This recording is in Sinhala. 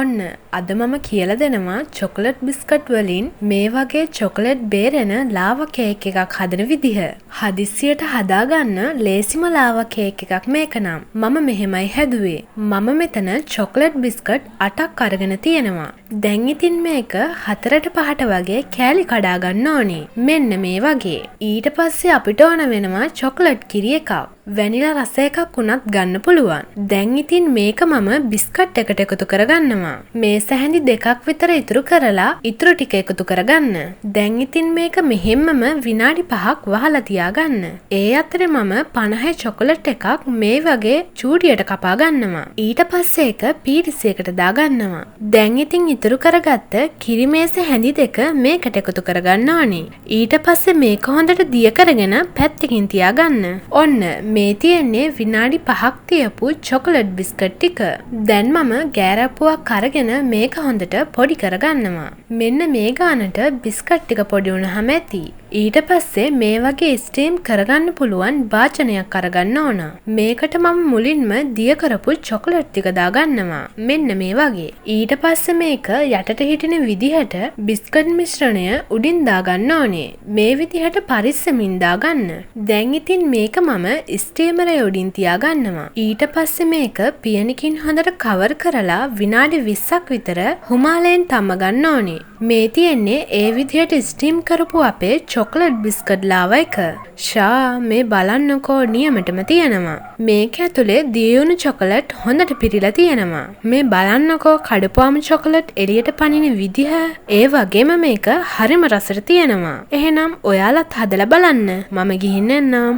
ඔන්න අද මම කියලා දෙනවා චොකලට් බිස්කට් වලින් මේ වගේ චොකලට් බේරෙන ලාවා කේක් එකක් හදන විදිහ. හදිස්සියට හදාගන්න ලේසිම ලාවා කේක් එකක් මේක නම්. මම මෙහෙමයි හැදුවේ. මම මෙතන චොකලට් බිස්කට් 8ක් අරගෙන තියෙනවා. දැන් ඉතින් මේක 4ට 5ට වගේ කෑලි කඩා ගන්න ඕනේ. මෙන්න මේ වගේ. ඊට පස්සේ අපිට ඕන වෙනවා චොකලට් කිරි එකක්. වැනිලා රස එකක් වුණත් ගන්න පුළුවන්. දැන් ඉතින් මේක මම බිස්කට් එකට එකතු කරගන්නවා. මේ සැහැඳි දෙකක් විතර ඉතුරු කරලා ඉතුරු ටික එකතු කරගන්න. දැන් ඉතින් මේක මෙහෙම්මම විනාඩි 5ක් වහලා තියාගන්න. ඒ අතරේ මම 50 චොකලට් එකක් මේ වගේ චූටියට කපා ගන්නවා. ඊට පස්සේ ඒක පීරිසියකට දාගන්නවා. දැන් ඉතින් ඉතුරු කරගත්ත කිරි මේස හැඳි දෙක මේකට එකතු කරගන්න ඕනේ. ඊට පස්සේ මේක හොඳට දිය කරගෙන පැත්තකින් තියාගන්න. ඔන්න මේ තියෙන්නේ විනාඩි 5ක් තියපු චොකලට් බිස්කට් ටික. දැන් මම ගෑරප්පුවක් අරගෙන මේක හොඳට පොඩි කරගන්නවා. මෙන්න මේ ගානට බිස්කට් ටික පොඩි වුණාම ඇති. ඊට පස්සේ මේ වගේ ස්ටීම් කරගන්න පුළුවන් වාචනයක් අරගන්න ඕන. මේකට මම මුලින්ම දිය කරපු චොකලට් ටික දාගන්නවා. මෙන්න මේ වගේ. ඊට පස්සේ මේක යටට හිටින විදිහට බිස්කට් මිශ්‍රණය උඩින් දාගන්න ඕනේ. මේ විදිහට පරිස්සමින් දාගන්න. දැන් ඉතින් මේක මම ස්ටීමරය උඩින් තියාගන්නවා. ඊට පස්සේ මේක පියනකින් හොඳට කවර් කරලා විනාඩි 20ක් විතර හුමාලෙන් තම්ම ගන්න ඕනේ. මේ තියෙන්නේ ඒ විදිහට ස්ටීම් කරපු අපේ චොකලට් බිස්කට් ලාවා එක. ෂා මේ බලන්නකෝ නියමටම තියෙනවා. මේක ඇතුලේ දියුණු චොකලට් හොඳට පිරීලා තියෙනවා. මේ බලන්නකෝ කඩපුවාම චොකලට් එළියට පනින විදිහ. ඒ වගේම මේක හරිම රසට තියෙනවා. එහෙනම් ඔයාලත් හදලා බලන්න. මම ගිහින් එන්නම්.